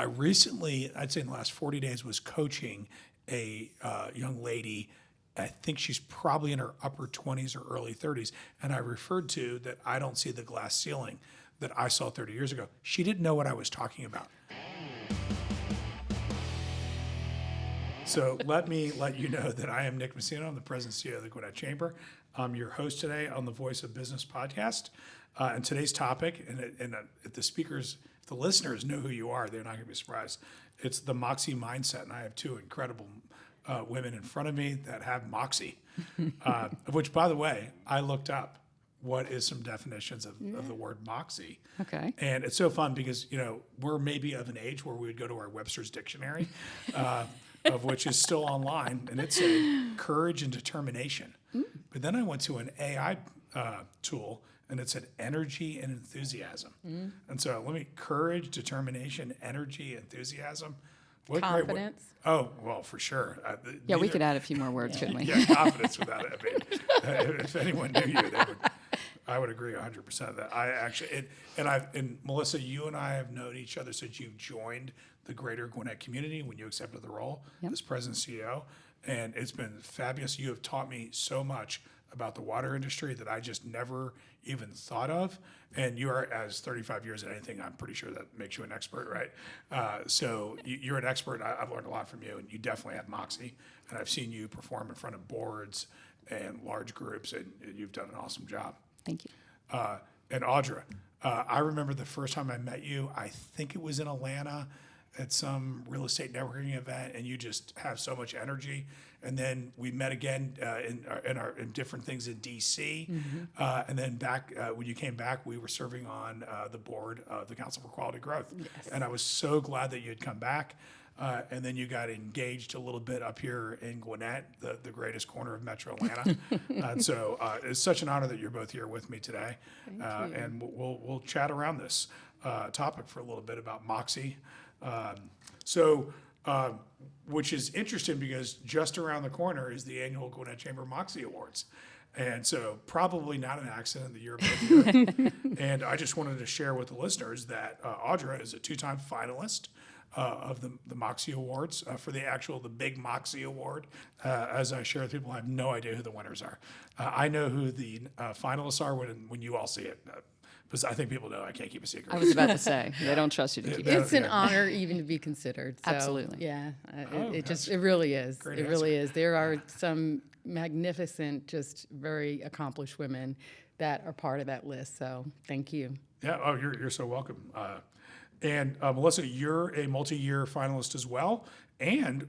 I recently, I'd say in the last 40 days, was coaching a young lady. I think she's probably in her upper 20s or early 30s. And I referred to that I don't see the glass ceiling that I saw 30 years ago. She didn't know what I was talking about. So let me let you know that I am Nick Masino. I'm the president and CEO of the Gwinnett Chamber. I'm your host today on the Voice of Business podcast. And today's topic, and if the speakers, if the listeners know who you are, they're not going to be surprised. It's the Moxie mindset. And I have two incredible women in front of me that have Moxie, which, by the way, I looked up what is some definitions of the word Moxie. Okay. And it's so fun because, we're maybe of an age where we would go to our Webster's dictionary, of which is still online, and it said courage and determination. But then I went to an AI tool, and it said energy and enthusiasm. And so courage, determination, energy, enthusiasm. What Confidence. Oh, well, for sure. Yeah, we could add a few more words, couldn't we? Yeah, confidence without it. I mean, if anyone knew you, I would agree 100% of that. I actually, and Melissa, you and I have known each other since you've joined the greater Gwinnett community when you accepted the role as president and CEO. And it's been fabulous. You have taught me so much about the water industry that I just never even thought of. And you are, as 35 years at anything, I'm pretty sure that makes you an expert, right? So you're an expert. I've learned a lot from you, and you definitely have Moxie. And I've seen you perform in front of boards and large groups, and you've done an awesome job. Thank you. And Audra, I remember the first time I met you, I think it was in Atlanta at some real estate networking event, and you just have so much energy. And then we met again in different things in DC. And then back when you came back, we were serving on the board of the Council for Quality Growth. Yes. And I was so glad that you had come back. And then you got engaged a little bit up here in Gwinnett, the greatest corner of Metro Atlanta. And so it's such an honor that you're both here with me today. Thank you. And we'll chat around this topic for a little bit about Moxie. Which is interesting because just around the corner is the annual Gwinnett Chamber Moxie Awards. And so probably not an accident that you're both here. And I just wanted to share with the listeners that Audra is a two-time finalist of the Moxie Awards for the big Moxie Award. As I share with people, I have no idea who the winners are. I know who the finalists are when you all see it. Because I think people know I can't keep a secret. I was about to say, they don't trust you to keep it. It's an honor even to be considered. So, Absolutely. Yeah, it really is. Great It answer. really is. There are some magnificent, just very accomplished women that are part of that list. So thank you. Yeah. Oh, you're so welcome. And Melissa, you're a multi-year finalist as well, and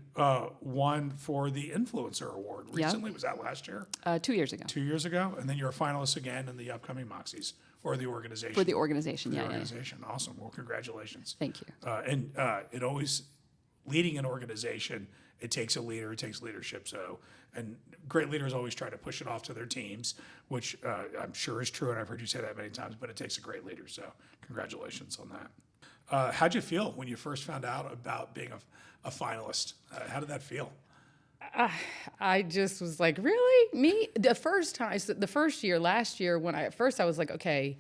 won for the Influencer Award recently. Was that last year? 2 years ago. 2 years ago, and then you're a finalist again in the upcoming Moxies or the organization. For the organization, For the yeah. organization. Awesome. Well, congratulations. Thank you. And it always, leading an organization, it takes a leader, it takes leadership. So, and great leaders always try to push it off to their teams, which I'm sure is true, and I've heard you say that many times, but it takes a great leader. So congratulations on that. How'd you feel when you first found out about being a finalist? How did that feel? I just was like, really? Me? The first time, the first year, last year, I was like, okay,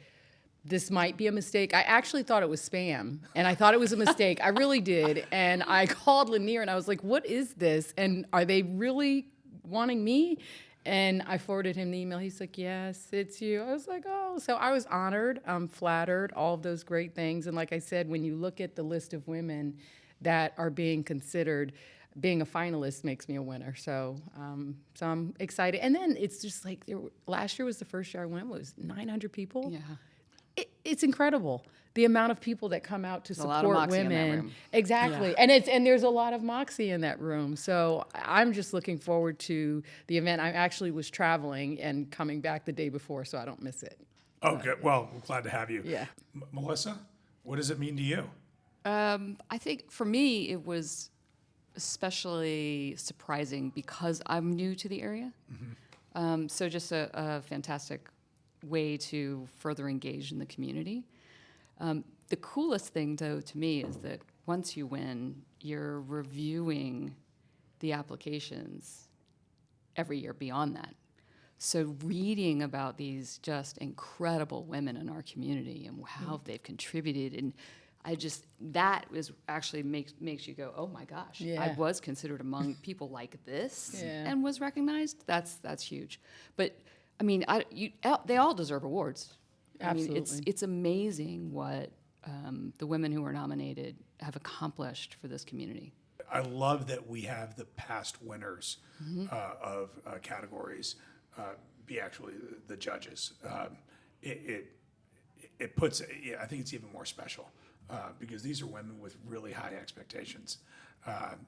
this might be a mistake. I actually thought it was spam, and I thought it was a mistake. I really did. And I called Lanier, and I was like, what is this? And are they really wanting me? And I forwarded him the email. He's like, yes, it's you. I was like, oh. So I was honored. I'm flattered, all of those great things. And like I said, when you look at the list of women that are being considered, being a finalist makes me a winner. So I'm excited. And then it's just like, last year was the first year I went, was 900 people. Yeah. It's incredible. The amount of people that come out to a lot of support Moxie in that women. room. Exactly. Yeah. And there's a lot of Moxie in that room. So I'm just looking forward to the event. I actually was traveling and coming back the day before, so I don't miss it. Oh, good. Well, we're glad to have you. Yeah. Melissa, what does it mean to you? I think for me, it was especially surprising because I'm new to the area. So just a fantastic way to further engage in the community. The coolest thing, though, to me is that once you win, you're reviewing the applications every year beyond that. So reading about these just incredible women in our community and how they've contributed, and that is actually makes you go, oh my gosh, Yeah. I was considered among people like this Yeah. and was recognized. That's huge. But I mean, they all deserve awards. I mean, Absolutely. it's amazing what the women who are nominated have accomplished for this community. I love that we have the past winners of categories be actually the judges. It puts, I think it's even more special because these are women with really high expectations.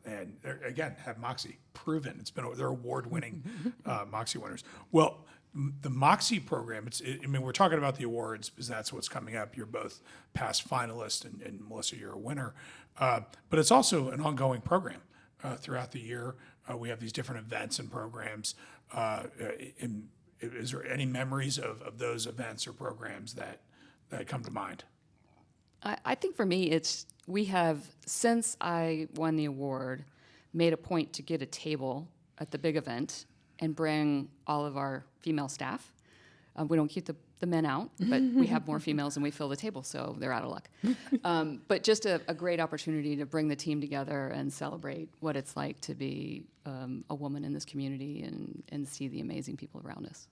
And again, have Moxie proven they're award-winning Moxie winners. Well, the Moxie program, I mean, we're talking about the awards because that's what's coming up. You're both past finalists, and Melissa, you're a winner. But it's also an ongoing program throughout the year. We have these different events and programs. Is there any memories of those events or programs that come to mind? I think for me, we have, since I won the award, made a point to get a table at the big event and bring all of our female staff. We don't keep the men out, but we have more females and we fill the table, so they're out of luck. But just a great opportunity to bring the team together and celebrate what it's like to be a woman in this community and see the amazing people around us.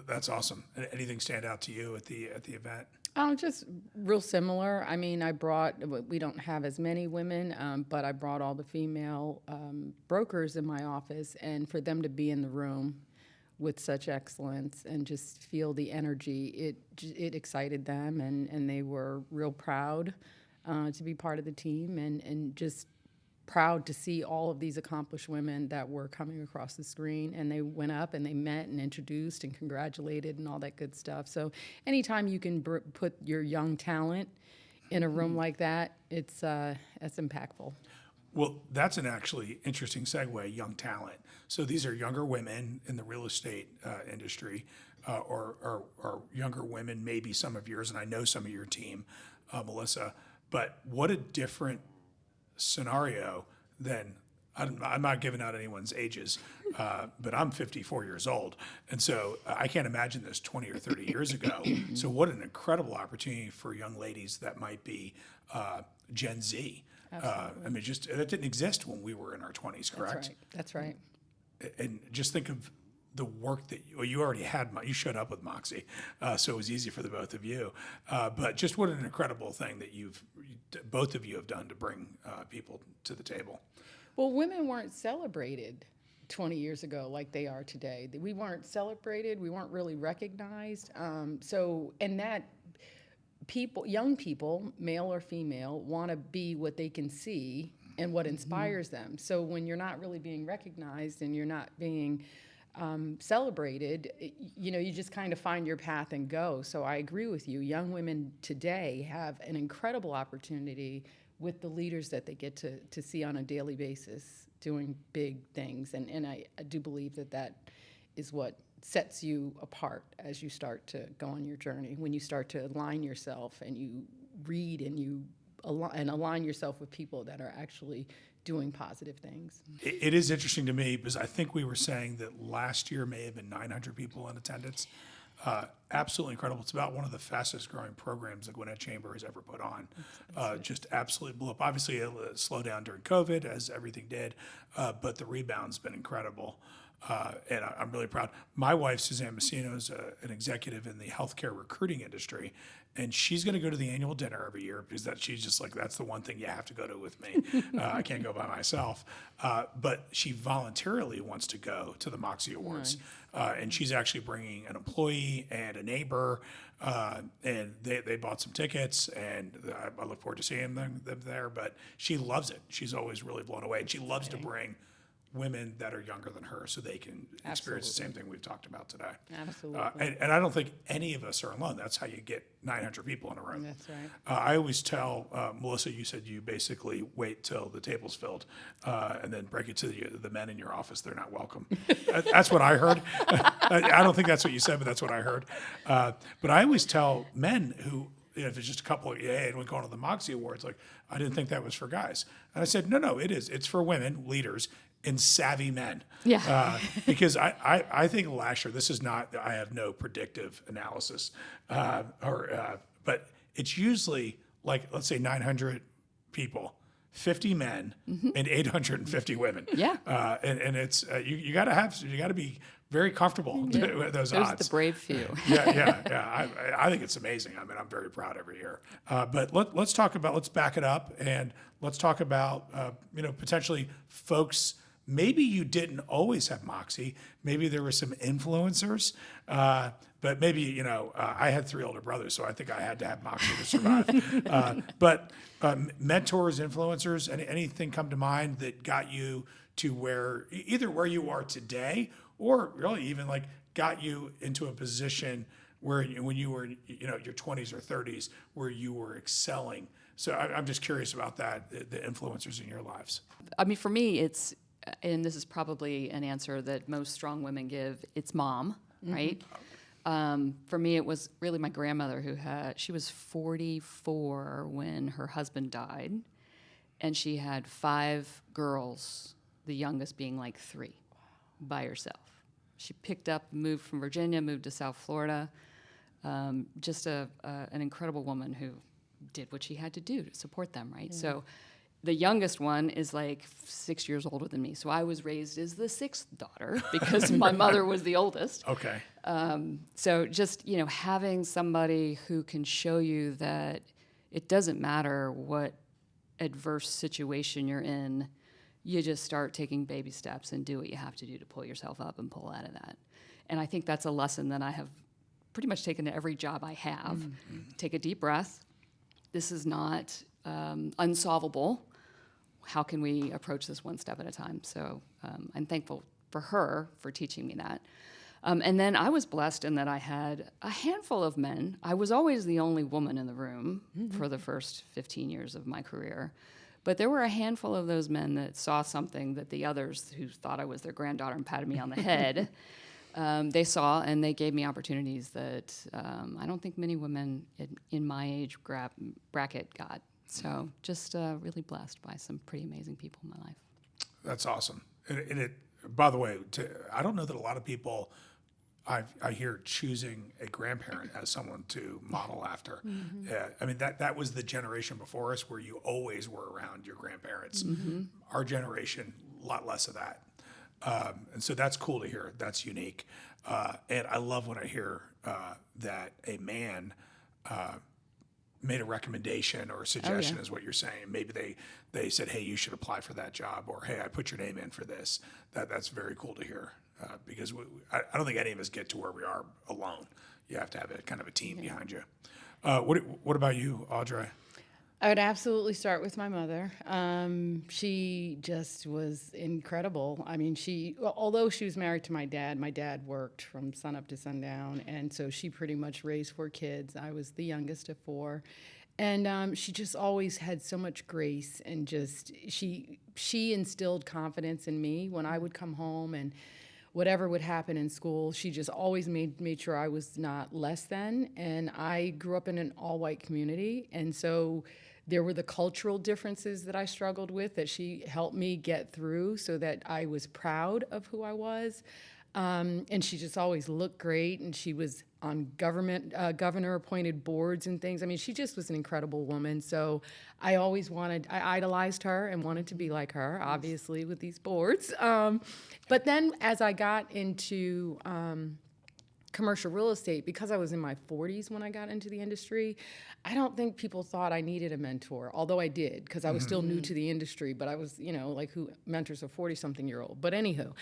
That's awesome. Anything stand out to you at the event? Just real similar. I mean, we don't have as many women, but I brought all the female brokers in my office, and for them to be in the room with such excellence and just feel the energy, it excited them, and they were real proud to be part of the team, and just proud to see all of these accomplished women that were coming across the screen, and they went up and they met and introduced and congratulated and all that good stuff. So anytime you can put your young talent in a room like that, that's impactful. Well, that's an actually interesting segue, young talent. So these are younger women in the real estate industry, or younger women, maybe some of yours, and I know some of your team, Melissa, but what a different scenario than, I'm not giving out anyone's ages, but I'm 54 years old. And so I can't imagine this 20 or 30 years ago. So what an incredible opportunity for young ladies that might be Gen Z. I mean, that didn't exist when we were in our 20s, correct? That's right. And just think of the work that you already had. You showed up with Moxie, so it was easy for the both of you. But just what an incredible thing that both of you have done to bring people to the table. Well, women weren't celebrated 20 years ago like they are today. We weren't celebrated. We weren't really recognized. Young people, male or female, want to be what they can see and what inspires them. So when you're not really being recognized and you're not being celebrated, you just kind of find your path and go. So I agree with you. Young women today have an incredible opportunity with the leaders that they get to see on a daily basis doing big things. And I do believe that is what sets you apart as you start to go on your journey, when you start to align yourself and you read and you align yourself with people that are actually doing positive things. It is interesting to me because I think we were saying that last year may have been 900 people in attendance. Absolutely incredible. It's about one of the fastest growing programs the Gwinnett Chamber has ever put on. Just absolutely blew up. Obviously, it slowed down during COVID, as everything did, but the rebound's been incredible. And I'm really proud. My wife, Suzanne Masino, is an executive in the healthcare recruiting industry, and she's going to go to the annual dinner every year because she's just like, that's the one thing you have to go to with me. I can't go by myself. But she voluntarily wants to go to the Moxie Awards. Nice. And she's actually bringing an employee and a neighbor, and they bought some tickets, and I look forward to seeing them there. But she loves it. She's always really blown away, and she loves to bring women that are younger than her so they can experience the same thing we've talked about today. Absolutely. And I don't think any of us are alone. That's how you get 900 people in a room. That's right. I always tell, Melissa, you said you basically wait till the table's filled and then break it to the men in your office. They're not welcome. That's what I heard. I don't think that's what you said, but that's what I heard. But I always tell men who, if it's just a couple, and we're going to the Moxie Awards, like, I didn't think that was for guys. And I said, no, it is. It's for women, leaders, and savvy men. Yeah. Because I think last year, this is not, I have no predictive analysis, but it's usually like, let's say 900 people, 50 men and 850 women. Yeah. And it's, you gotta be very comfortable with those Those odds. the brave few. Yeah. I think it's amazing. I mean, I'm very proud every year. But let's back it up and let's talk about, potentially folks, maybe you didn't always have Moxie. Maybe there were some influencers, but maybe, I had 3 older brothers, so I think I had to have Moxie to survive. But mentors, influencers, anything come to mind that got you to either where you are today or really even like got you into a position where when you were, your 20s or 30s, where you were excelling? So I'm just curious about that, the influencers in your lives. I mean, for me, it's, and this is probably an answer that most strong women give, it's mom, right? For me, it was really my grandmother she was 44 when her husband died, and she had 5 girls, the youngest being like 3, by herself. She picked up, moved from Virginia, moved to South Florida, just an incredible woman who did what she had to do to support them, right? So the youngest one is like 6 years older than me. So I was raised as the 6th daughter because my mother was the oldest. Okay. So just, having somebody who can show you that it doesn't matter what adverse situation you're in, you just start taking baby steps and do what you have to do to pull yourself up and pull out of that. And I think that's a lesson that I have pretty much taken to every job I have. Take a deep breath. This is not unsolvable. How can we approach this one step at a time? So I'm thankful for her for teaching me that. And then I was blessed in that I had a handful of men. I was always the only woman in the room for the first 15 years of my career. But there were a handful of those men that saw something that the others who thought I was their granddaughter and patted me on the head, they saw, and they gave me opportunities that I don't think many women in my age bracket got. So just really blessed by some pretty amazing people in my life. That's awesome. And by the way, I don't know that a lot of people I hear choosing a grandparent as someone to model after. Yeah, I mean, that was the generation before us where you always were around your grandparents. Our generation, a lot less of that. And so that's cool to hear. That's unique. And I love when I hear that a man made a recommendation or a suggestion is what you're saying. Maybe they said, hey, you should apply for that job, or hey, I put your name in for this. That's very cool to hear because I don't think any of us get to where we are alone. You have to have a kind of a team behind you. What about you, Audra? I would absolutely start with my mother. She just was incredible. I mean, although she was married to my dad worked from sunup to sundown, and so she pretty much raised 4 kids. I was the youngest of 4. And she just always had so much grace, and just she instilled confidence in me when I would come home and whatever would happen in school. She just always made sure I was not less than. And I grew up in an all-white community, and so there were the cultural differences that I struggled with that she helped me get through so that I was proud of who I was. And she just always looked great, and she was on governor-appointed boards and things. I mean, she just was an incredible woman. So I idolized her and wanted to be like her, obviously, with these boards. But then as I got into commercial real estate, because I was in my 40s when I got into the industry, I don't think people thought I needed a mentor, although I did, because I was still new to the industry, but I was, like who mentors a 40-something-year-old. But anywho,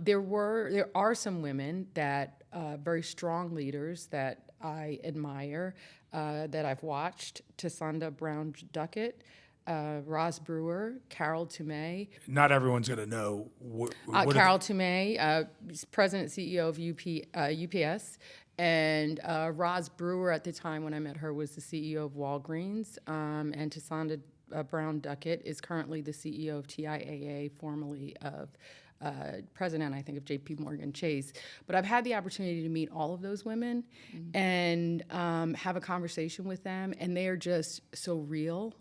there are some women that, very strong leaders that I admire, that I've watched: Tasanda Brown-Duckett, Roz Brewer, Carol Tomei. Not everyone's going to know Carol Tomei, president CEO of UPS, and Roz Brewer at the time when I met her was the CEO of Walgreens, and Tasanda Brown-Duckett is currently the CEO of TIAA, formerly of president, I think, of J.P. Morgan Chase. But I've had the opportunity to meet all of those women and have a conversation with them, and they are just so real.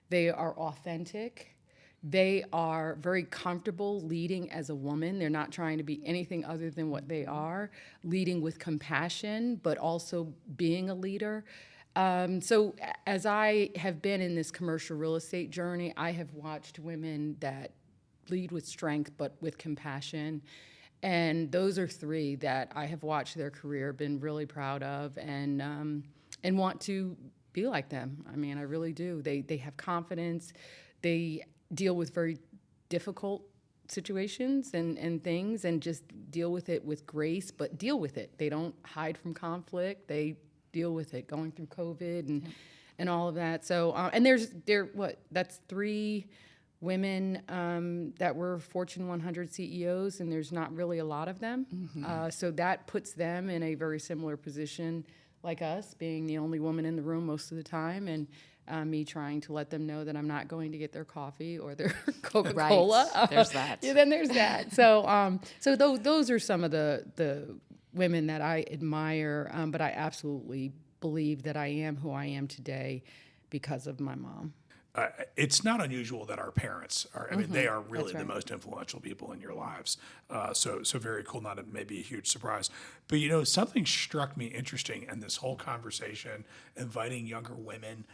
They are authentic. They are very comfortable leading as a woman. They're not trying to be anything other than what they are, leading with compassion, but also being a leader. So as I have been in this commercial real estate journey, I have watched women that lead with strength but with compassion. And those are three that I have watched their career, been really proud of, and want to be like them. I mean, I really do. They have confidence. They deal with very difficult situations and things and just deal with it with grace, but deal with it. They don't hide from conflict. They deal with it, going through COVID and all of that. So, and that's three women that were Fortune 100 CEOs, and there's not really a lot of them. So that puts them in a very similar position like us, being the only woman in the room most of the time, and me trying to let them know that I'm not going to get their coffee or their Coca-Cola. Right. There's that. Yeah, then there's that. So, those are some of the women that I admire, but I absolutely believe that I am who I am today because of my mom. It's not unusual that our parents are, I mean, they are really That's the right. most influential people in your lives. So very cool, not maybe a huge surprise. But, you know, something struck me interesting in this whole conversation, inviting younger women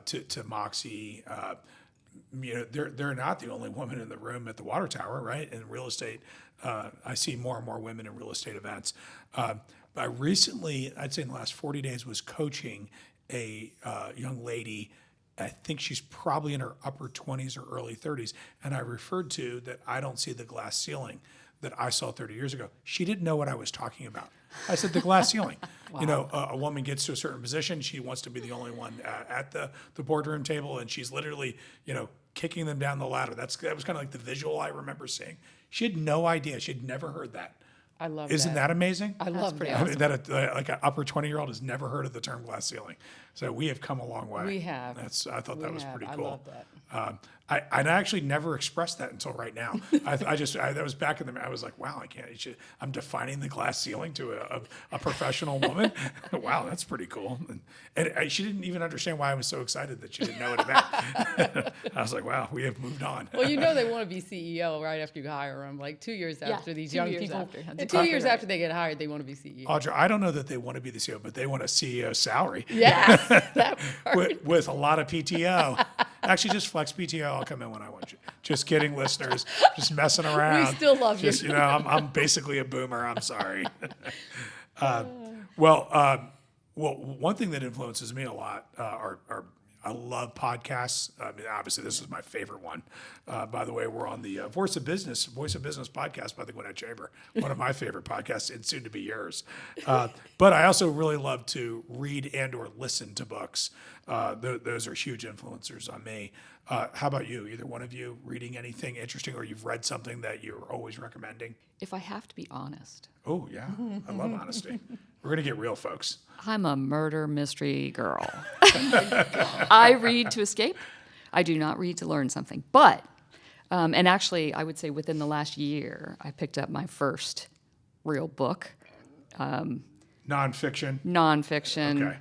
to Moxie. You know, they're not the only woman in the room at the water tower, right? In real estate, I see more and more women in real estate events. I recently, I'd say in the last 40 days, was coaching a young lady. I think she's probably in her upper 20s or early 30s. And I referred to that I don't see the glass ceiling that I saw 30 years ago. She didn't know what I was talking about. I said, the glass ceiling. You know, a woman gets to a certain position. She wants to be the only one at the boardroom table. And she's literally, you know, kicking them down the ladder. That was kind of like the visual I remember seeing. She had no idea. She'd never heard that. I love Isn't that amazing? I love pretty that. I mean, that like an upper 20-year-old has never heard of the term glass ceiling. So we have come a long way. We have. I thought that was pretty I cool. love that. I actually never expressed that until right now. That was back in the. I was like, wow, I'm defining the glass ceiling to a professional woman. Wow, that's pretty cool. And she didn't even understand why I was so excited that she didn't know what it meant. I was like, wow, we have moved on. Well, you know they want to be CEO right after you hire them. Like 2 years after these 2 young years people. after. That's And 2 exactly years right. after they get hired, they want to be CEO. Audra, I don't know that they want to be the CEO, but they want a CEO salary. Yes, that part. with a lot of PTO. Actually, just flex PTO. I'll come in when I want you. Just kidding, listeners. Just messing around. We still love you. Just, you know, I'm basically a boomer. I'm sorry. Well, one thing that influences me a lot are I love podcasts. I mean, obviously, this is my favorite one. By the way, we're on the Voice of Business podcast by the Gwinnett Chamber. One of my favorite podcasts, and soon to be yours. But I also really love to read and or listen to books. Those are huge influencers on me. How about you? Either one of you reading anything interesting, or you've read something that you're always recommending? If I have to be honest, Oh, yeah. I love honesty. We're going to get real, folks. I'm a murder mystery girl. I read to escape. I do not read to learn something. But, and actually, I would say within the last year, I picked up my first real book, Nonfiction. nonfiction, Okay.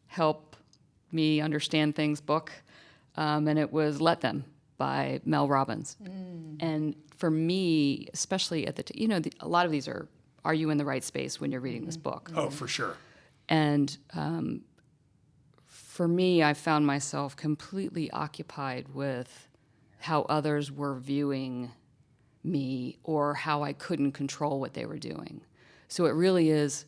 help me understand things book, and it was Let Them by Mel Robbins. And for me, especially at a lot of these are you in the right space when you're reading this book? Oh, for sure. And for me, I found myself completely occupied with how others were viewing me or how I couldn't control what they were doing. So it really is,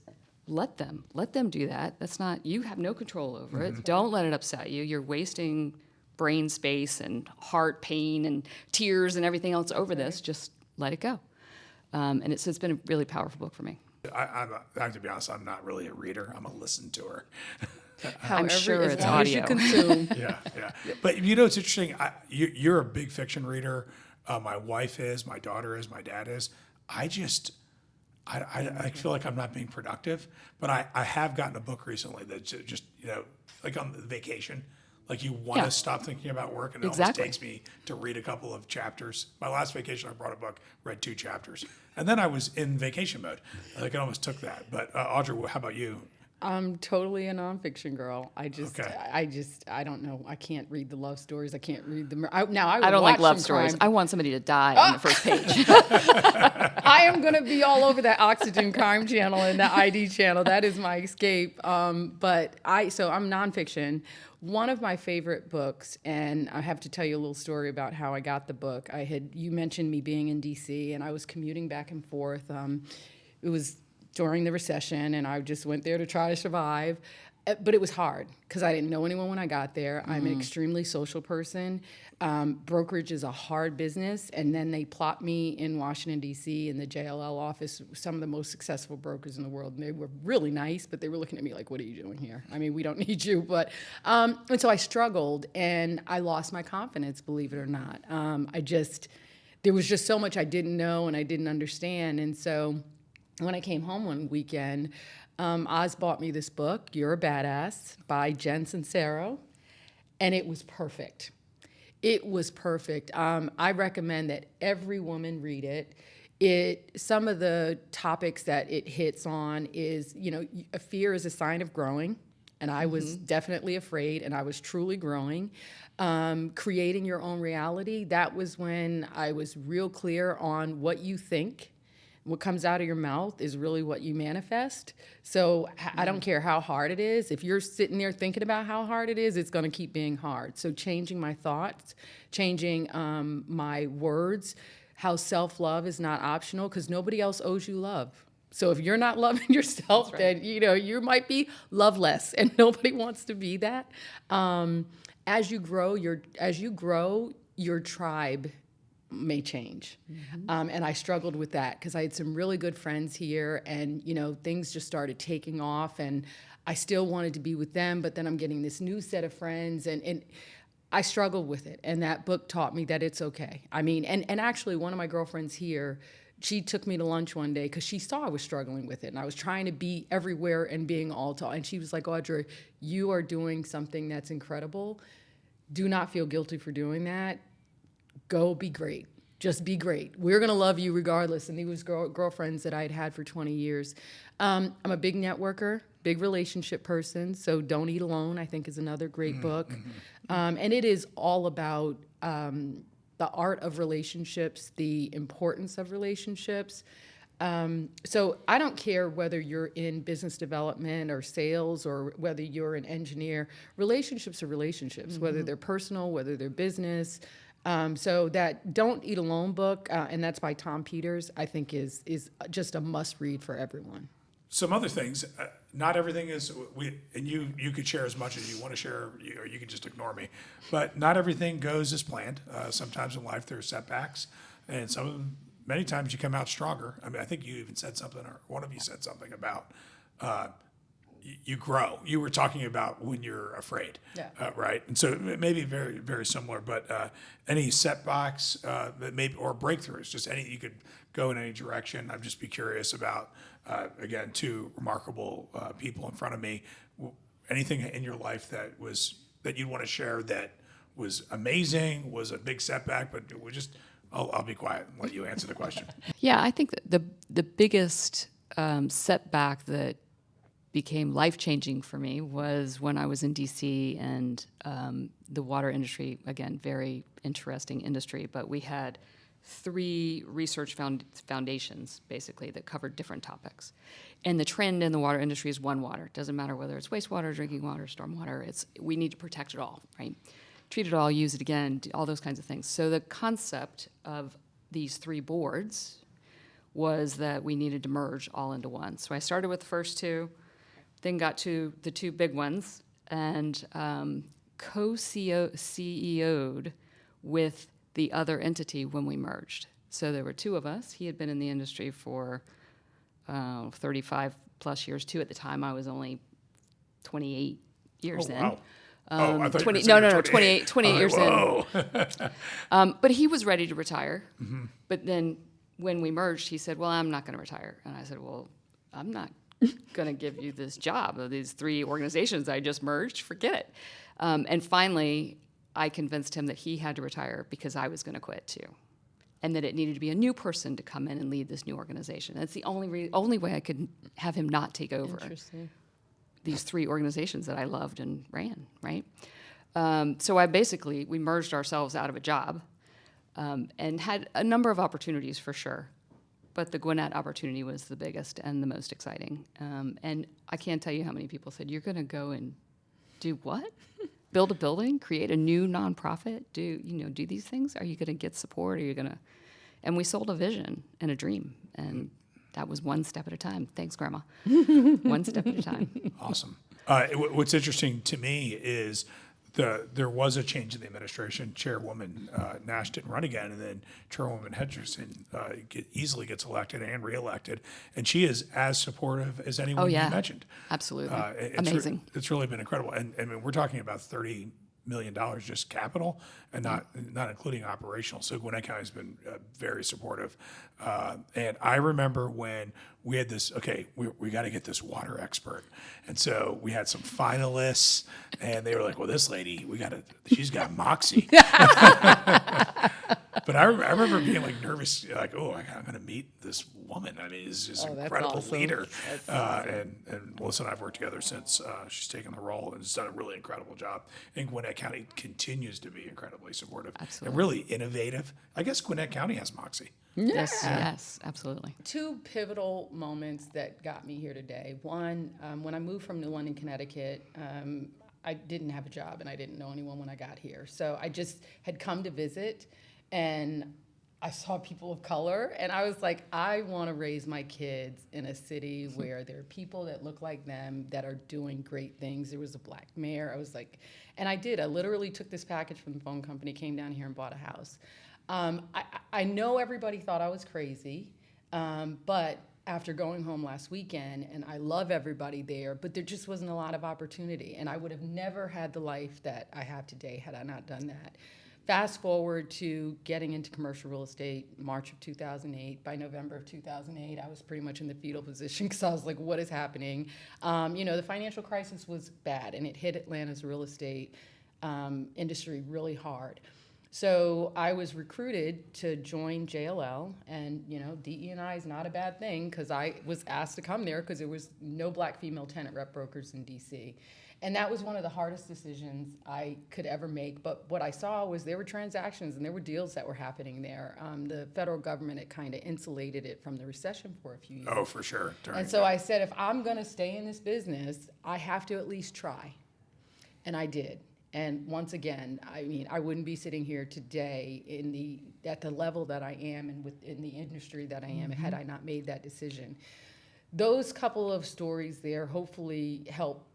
let them do that. That's not, you have no control over it. Don't let it upset you. You're wasting brain space and heart pain and tears and everything else over this. Just let it go. And it's been a really powerful book for me. I have to be honest, I'm not really a reader. I'm a listen-to-er. However, sure as it's long as you audio. consume. Yeah. But you know, it's interesting. You're a big fiction reader. My wife is. My daughter is. My dad is. I feel like I'm not being productive. But I have gotten a book recently that just, you know, like on vacation. Like you want to stop thinking about work, and it almost Exactly. takes me to read a couple of chapters. My last vacation, I brought a book, read 2 chapters, and then I was in vacation mode. Like it almost took that. But Audra, how about you? I'm totally a nonfiction girl. I don't know. I can't read the love stories. I can't read the. I don't like watch love some stories. crime. I want somebody to die on the first page. I am going to be all over that Oxygen Crime Channel and the ID channel. That is my escape. So I'm nonfiction. One of my favorite books, and I have to tell you a little story about how I got the book. You mentioned me being in DC, and I was commuting back and forth. It was during the recession, and I just went there to try to survive. But it was hard because I didn't know anyone when I got there. I'm an extremely social person. Brokerage is a hard business, and then they plopped me in Washington, D.C. in the JLL office, some of the most successful brokers in the world. And they were really nice, but they were looking at me like, what are you doing here? I mean, we don't need you. But and so I struggled, and I lost my confidence, believe it or not. There was just so much I didn't know and I didn't understand. And so when I came home one weekend, Oz bought me this book, You're a Badass, by Jen Sincero, and it was perfect. It was perfect. I recommend that every woman read it. Some of the topics that it hits on is, a fear is a sign of growing, and I was definitely afraid, and I was truly growing. Creating your own reality, that was when I was real clear on what you think. What comes out of your mouth is really what you manifest. So I don't care how hard it is. If you're sitting there thinking about how hard it is, it's going to keep being hard. So changing my thoughts, changing my words, how self-love is not optional because nobody else owes you love. So if you're not loving yourself, then you might be loveless, and nobody wants to be that. As you grow, your tribe may change. And I struggled with that because I had some really good friends here, and things just started taking off, and I still wanted to be with them, but then I'm getting this new set of friends, and I struggled with it. And that book taught me that it's okay. I mean, and actually one of my girlfriends here, she took me to lunch one day because she saw I was struggling with it, and I was trying to be everywhere and being all tall. And she was like, Audra, you are doing something that's incredible. Do not feel guilty for doing that. Go be great. Just be great. We're going to love you regardless. And these girlfriends that I'd had for 20 years. I'm a big networker, big relationship person. So Don't Eat Alone, I think, is another great book. And it is all about the art of relationships, the importance of relationships. So I don't care whether you're in business development or sales or whether you're an engineer. Relationships are relationships, whether they're personal, whether they're business. So that Don't Eat Alone book, and that's by Tom Peters, I think is just a must read for everyone. Some other things, not everything is, and you could share as much as you want to share, or you can just ignore me, but not everything goes as planned. Sometimes in life there are setbacks, and many times you come out stronger. I mean, I think you even said something, or one of you said something about you grow. You were talking about when you're afraid, right? And so it may be very, very similar, but any setbacks that maybe, or breakthroughs, just any, you could go in any direction. I'd just be curious about, again, two remarkable people in front of me. Anything in your life that you'd want to share that was amazing, was a big setback, but we just, I'll be quiet and let you answer the question. Yeah, I think that the biggest setback that became life-changing for me was when I was in DC, and the water industry, again, very interesting industry, but we had 3 research foundations, basically, that covered different topics. And the trend in the water industry is one water. It doesn't matter whether it's wastewater, drinking water, stormwater. We need to protect it all, right? Treat it all, use it again, all those kinds of things. So the concept of these 3 boards was that we needed to merge all into one. So I started with the first 2, then got to the 2 big ones, and co-CEO'd with the other entity when we merged. So there were 2 of us. He had been in the industry for 35 plus years too. At the time, I was only 28 years in. Wow. I thought 20, you were no, saying 28 years whoa. in. But he was ready to retire. But then when we merged, he said, well, I'm not going to retire. And I said, well, I'm not going to give you this job of these 3 organizations I just merged. Forget it. And finally, I convinced him that he had to retire because I was going to quit too, and that it needed to be a new person to come in and lead this new organization. That's the only way I could have him not take over. Interesting. these 3 organizations that I loved and ran, right? So we merged ourselves out of a job and had a number of opportunities for sure. But the Gwinnett opportunity was the biggest and the most exciting. And I can't tell you how many people said, you're going to go and do what? Build a building, create a new nonprofit, do these things? Are you going to get support? Are you going to? And we sold a vision and a dream. And that was one step at a time. Thanks, Grandma. One step at a time. Awesome. What's interesting to me is there was a change in the administration. Chairwoman Nash didn't run again, and then Chairwoman Hedgerson easily gets elected and reelected, and she is as supportive as anyone you mentioned. Absolutely. Amazing. It's really been incredible, and I mean we're talking about $30 million just capital, and not including operational. So Gwinnett County has been very supportive. And I remember when we had this, we got to get this water expert. And so we had some finalists, and they were like, well, this lady, she's got Moxie. But I remember being like nervous, like, I'm going to meet this woman. I mean, she's just an incredible awesome. leader. And Melissa and I have worked together since she's taken the role and has done a really incredible job. And Gwinnett County continues to be incredibly supportive and really innovative. I guess Gwinnett County has Moxie. Yes, absolutely. 2 pivotal moments that got me here today. One, when I moved from New London, Connecticut, I didn't have a job and I didn't know anyone when I got here. So I just had come to visit, and I saw people of color, and I was like, I want to raise my kids in a city where there are people that look like them that are doing great things. There was a black mayor. I was like, and I did. I literally took this package from the phone company, came down here and bought a house. I know everybody thought I was crazy, but after going home last weekend, and I love everybody there, but there just wasn't a lot of opportunity, and I would have never had the life that I have today had I not done that. Fast forward to getting into commercial real estate, March of 2008. By November of 2008, I was pretty much in the fetal position because I was like, what is happening? The financial crisis was bad, and it hit Atlanta's real estate industry really hard. So I was recruited to join JLL, and DE&I is not a bad thing because I was asked to come there because there was no black female tenant rep brokers in DC. And that was one of the hardest decisions I could ever make. But what I saw was there were transactions and there were deals that were happening there. The federal government had kind of insulated it from the recession for a few years. Oh, for sure. And so I said, if I'm going to stay in this business, I have to at least try. And I did. And once again, I mean, I wouldn't be sitting here today at the level that I am and within the industry that I am had I not made that decision. Those couple of stories there hopefully help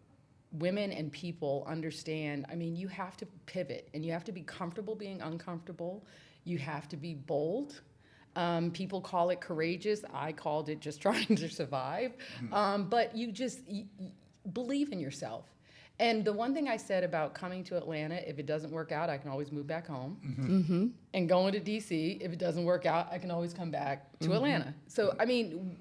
women and people understand, I mean, you have to pivot and you have to be comfortable being uncomfortable. You have to be bold. People call it courageous. I called it just trying to survive. But you believe in yourself. And the one thing I said about coming to Atlanta, if it doesn't work out, I can always move back home. And going to DC, if it doesn't work out, I can always come back to Atlanta. So, I mean,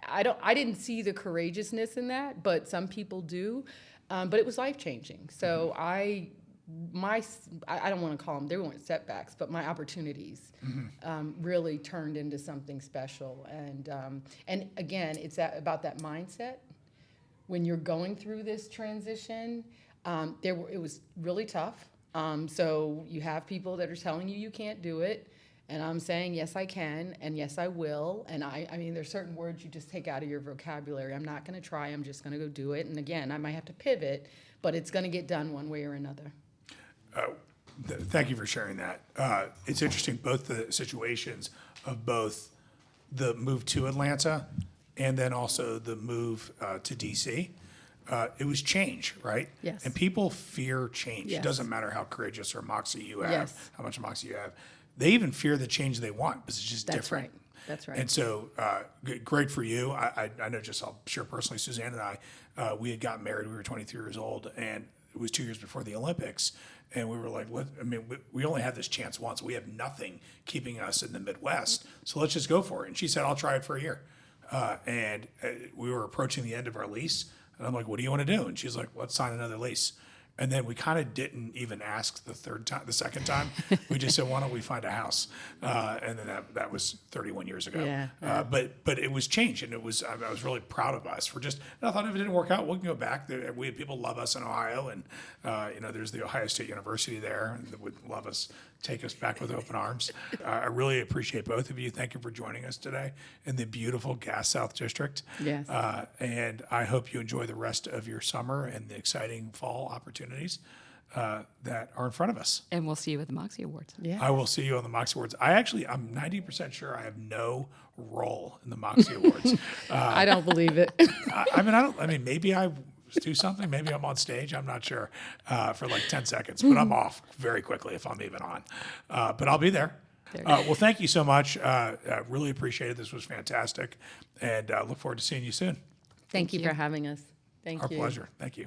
I didn't see the courageousness in that, but some people do. But it was life-changing. So I don't want to call them, they weren't setbacks, but my opportunities really turned into something special. And again, it's about that mindset. When you're going through this transition, it was really tough. So you have people that are telling you can't do it, and I'm saying, yes, I can, and yes, I will. And I mean, there's certain words you just take out of your vocabulary. I'm not going to try. I'm just going to go do it. And again, I might have to pivot, but it's going to get done one way or another. Thank you for sharing that. It's interesting, both the situations of both the move to Atlanta and then also the move to DC. It was change, right? Yes. And people fear change. Yes. It doesn't matter how courageous or moxie you have, Yes. how much moxie you have. They even fear the change they want because it's just That's different. right. That's right. And so, great for you. I know, I'll share personally, Suzanne and I, we had gotten married. We were 23 years old, and it was 2 years before the Olympics. And we were like, we only have this chance once. We have nothing keeping us in the Midwest. So let's just go for it. And she said, I'll try it for a year. And we were approaching the end of our lease. And I'm like, what do you want to do? And she's like, let's sign another lease. And then we kind of didn't even ask the second time. We just said, why don't we find a house? And then that was 31 years ago. Yeah. But it was changed, and I was really proud of us for just, and I thought if it didn't work out, we can go back. We had people love us in Ohio, and there's the Ohio State University there that would love us, take us back with open arms. I really appreciate both of you. Thank you for joining us today in the beautiful Gas South District. Yes. And I hope you enjoy the rest of your summer and the exciting fall opportunities that are in front of us. And we'll see you at the Moxie Awards. Yeah. I will see you on the Moxie Awards. I'm 90% sure I have no role in the Moxie Awards. I don't believe it. Maybe I do something. Maybe I'm on stage. I'm not sure for like 10 seconds, but I'm off very quickly if I'm even on. But I'll be there. Well, thank you so much. I really appreciate it. This was fantastic. And look forward to seeing you soon. Thank you for having us. Thank you. Our pleasure. Thank you.